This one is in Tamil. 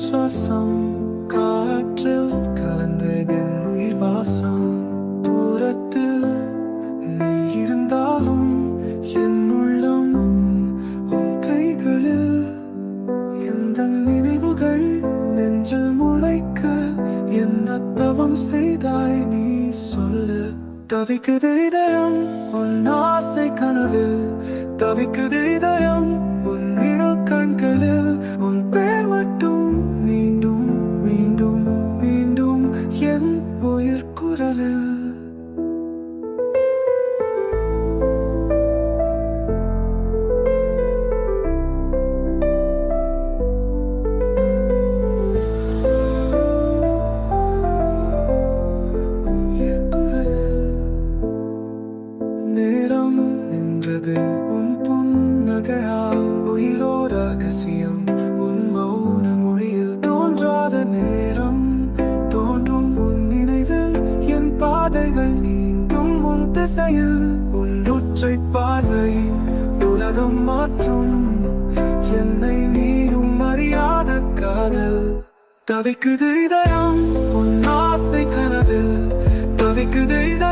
சுவாசம் காற்றில் கலந்து என் உயிர் வாசம். தூரத்தில் நீ இருந்தாலும் என் உள்ளம் உன் கைகளில். எந்த நினைவுகள் நெஞ்சில் முளைக்க என்ன தவம் செய்தாய் நீ சொல்லு. தவிக்குது இதயம் உன் ஆசை கனவில், தவிக்குது இதயம் உன் இரு கண்களில். உன் பேர் மட்டும் மீண்டும் மீண்டும் மீண்டும் என் உயிர் குரலில். நேரம் நின்றது உன் புன்னகையால், உயிரோ ரகசியம் உன் மௌன மொழியில். தோன்றாத நேரம் தோன்றும் உன் நினைவில், என் பாதைகள் நீண்டும் உன் திசையில். உன் ஒற்றை பார்வை உலகம் மாற்றும், என்னை நீயும் அறியாத காதல். தவிக்குது இதயம் உன் ஆசை கனவில், தவிக்குது இதயம்